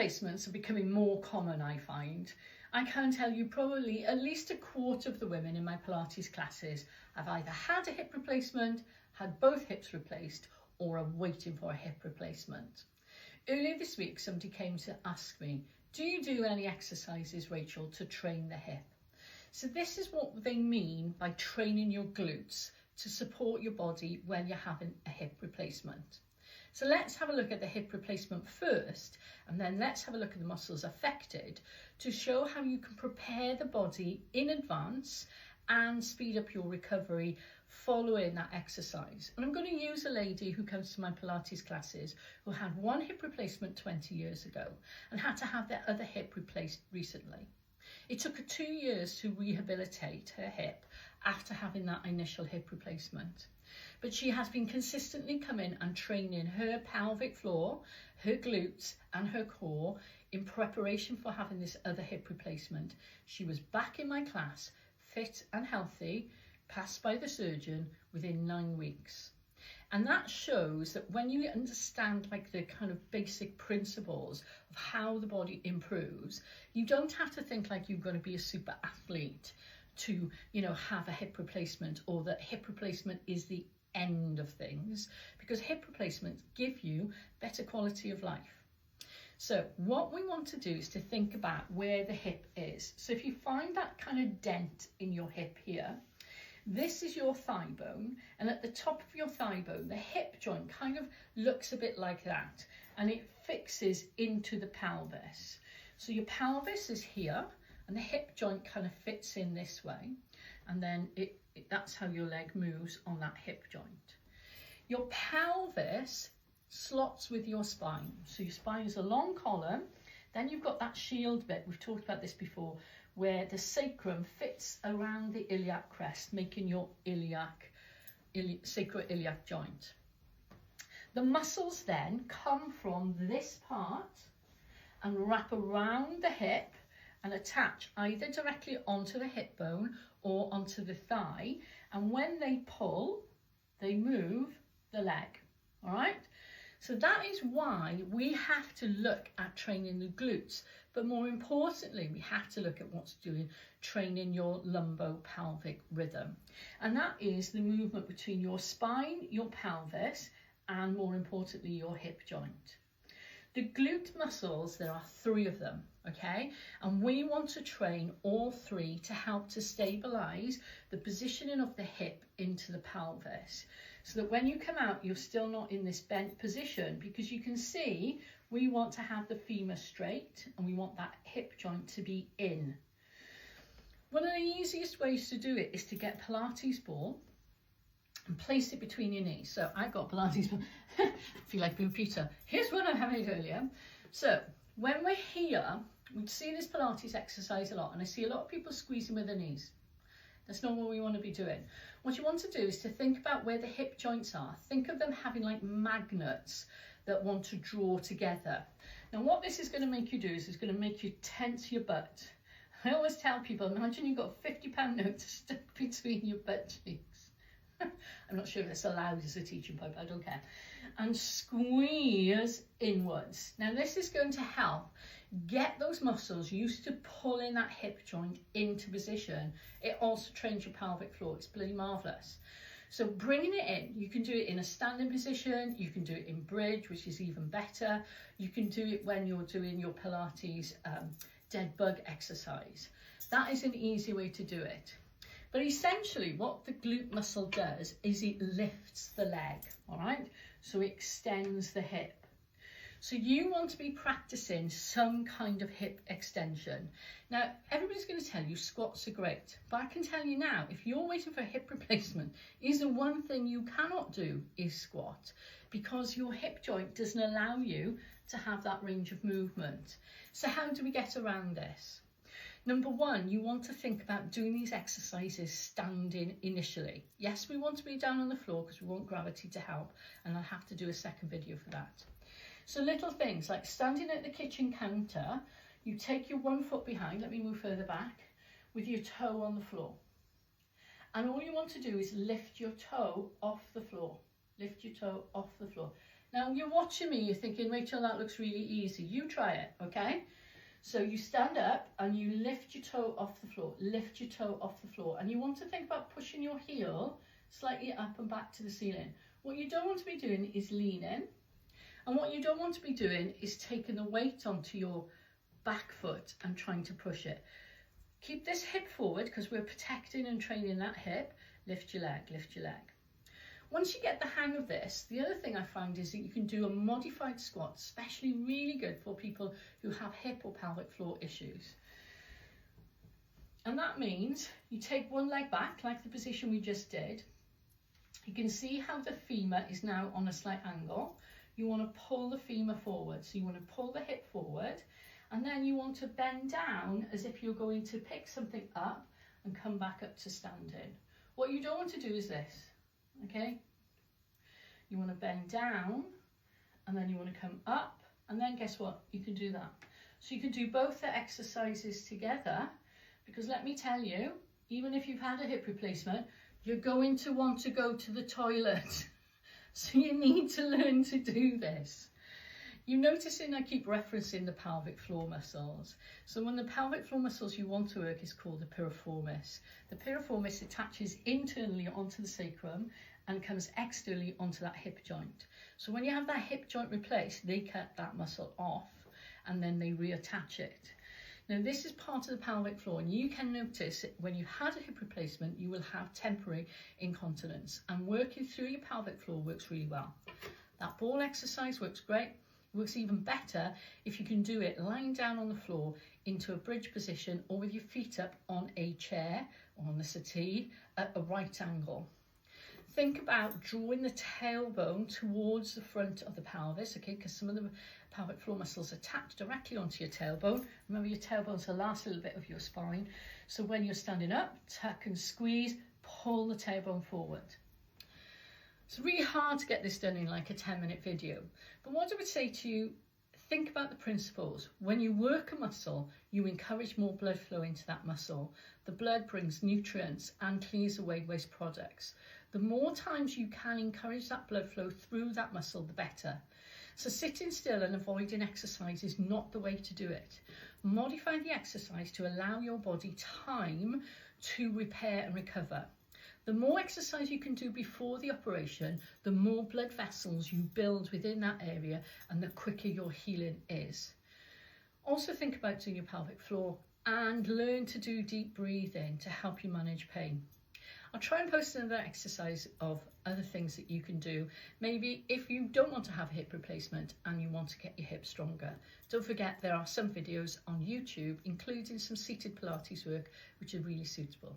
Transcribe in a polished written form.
replacements are becoming more common, I find. I can tell you probably at least a quarter of the women in my Pilates classes have either had a hip replacement, had both hips replaced, or are waiting for a hip replacement. Earlier this week, somebody came to ask me, do you do any exercises, Rachel, to train the hip? So this is what they mean by training your glutes to support your body when you're having a hip replacement. So let's have a look at the hip replacement first, and then let's have a look at the muscles affected to show how you can prepare the body in advance and speed up your recovery following that exercise. And I'm going to use a lady who comes to my Pilates classes who had one hip replacement 20 years ago and had to have their other hip replaced recently. It took her 2 years to rehabilitate her hip after having that initial hip replacement. But she has been consistently coming and training her pelvic floor, her glutes and her core in preparation for having this other hip replacement. She was back in my class, fit and healthy, passed by the surgeon within 9 weeks. And that shows that when you understand like the kind of basic principles of how the body improves, you don't have to think like you're going to be a super athlete to, have a hip replacement, or that hip replacement is the end of things, because hip replacements give you better quality of life. So what we want to do is to think about where the hip is. So if you find that kind of dent in your hip here, this is your thigh bone, and at the top of your thigh bone, the hip joint kind of looks a bit like that, and it fixes into the pelvis. So your pelvis is here, and the hip joint kind of fits in this way, and then that's how your leg moves on that hip joint. Your pelvis slots with your spine. So your spine is a long column, then you've got that shield bit, we've talked about this before, where the sacrum fits around the iliac crest, making your sacroiliac joint. The muscles then come from this part and wrap around the hip and attach either directly onto the hip bone or onto the thigh. And when they pull, they move the leg, all right? So that is why we have to look at training the glutes, but more importantly, we have to look at what's doing training your lumbopelvic rhythm. And that is the movement between your spine, your pelvis, and more importantly, your hip joint. The glute muscles, there are 3 of them, okay? And we want to train all 3 to help to stabilize the positioning of the hip into the pelvis, so that when you come out, you're still not in this bent position, because you can see we want to have the femur straight and we want that hip joint to be in. One of the easiest ways to do it is to get a Pilates ball and place it between your knees. So I've got Pilates ball. I feel like Blue Peter. Here's one I had earlier. So when we're here, we see this Pilates exercise a lot, and I see a lot of people squeezing with their knees. That's not what we want to be doing. What you want to do is to think about where the hip joints are. Think of them having like magnets that want to draw together. Now what this is going to make you do is it's going to make you tense your butt. I always tell people, imagine you've got a £50 note stuck between your butt cheeks. I'm not sure if it's allowed as a teaching point, but I don't care. And squeeze inwards. Now this is going to help get those muscles used to pulling that hip joint into position. It also trains your pelvic floor. It's bloody marvellous. So bringing it in, you can do it in a standing position, you can do it in bridge, which is even better. You can do it when you're doing your Pilates dead bug exercise. That is an easy way to do it. But essentially what the glute muscle does is it lifts the leg, all right? So it extends the hip. So you want to be practicing some kind of hip extension. Now, everybody's going to tell you squats are great, but I can tell you now, if you're waiting for a hip replacement, is the one thing you cannot do is squat, because your hip joint doesn't allow you to have that range of movement. So how do we get around this? Number 1, you want to think about doing these exercises standing initially. Yes, we want to be down on the floor because we want gravity to help, and I'll have to do a second video for that. So little things like standing at the kitchen counter, you take your 1 foot behind, let me move further back, with your toe on the floor. And all you want to do is lift your toe off the floor. Lift your toe off the floor. Now you're watching me, you're thinking, Rachel, that looks really easy. You try it, okay? So you stand up and you lift your toe off the floor, lift your toe off the floor. And you want to think about pushing your heel slightly up and back to the ceiling. What you don't want to be doing is leaning. And what you don't want to be doing is taking the weight onto your back foot and trying to push it. Keep this hip forward because we're protecting and training that hip. Lift your leg, lift your leg. Once you get the hang of this, the other thing I found is that you can do a modified squat, especially really good for people who have hip or pelvic floor issues. And that means you take one leg back, like the position we just did. You can see how the femur is now on a slight angle. You want to pull the femur forward. So you want to pull the hip forward, and then you want to bend down as if you're going to pick something up and come back up to standing. What you don't want to do is this. Okay, you want to bend down and then you want to come up, and then guess what, you can do that. So you can do both the exercises together, because let me tell you, even if you've had a hip replacement, you're going to want to go to the toilet. So you need to learn to do this. You're noticing I keep referencing the pelvic floor muscles. So one of the pelvic floor muscles you want to work is called the piriformis. The piriformis attaches internally onto the sacrum and comes externally onto that hip joint. So when you have that hip joint replaced, they cut that muscle off and then they reattach it. Now this is part of the pelvic floor, and you can notice when you've had a hip replacement, you will have temporary incontinence, and working through your pelvic floor works really well. That ball exercise works great. It works even better if you can do it lying down on the floor into a bridge position, or with your feet up on a chair or on the settee at a right angle. Think about drawing the tailbone towards the front of the pelvis, okay, because some of the pelvic floor muscles attach directly onto your tailbone. Remember, your tailbone's the last little bit of your spine. So when you're standing up, tuck and squeeze, pull the tailbone forward. It's really hard to get this done in like a 10-minute video. But what I would say to you, think about the principles. When you work a muscle, you encourage more blood flow into that muscle. The blood brings nutrients and clears away waste products. The more times you can encourage that blood flow through that muscle, the better. So sitting still and avoiding exercise is not the way to do it. Modify the exercise to allow your body time to repair and recover. The more exercise you can do before the operation, the more blood vessels you build within that area and the quicker your healing is. Also think about doing your pelvic floor and learn to do deep breathing to help you manage pain. I'll try and post another exercise of other things that you can do. Maybe if you don't want to have a hip replacement and you want to get your hips stronger. Don't forget there are some videos on YouTube, including some seated Pilates work, which are really suitable.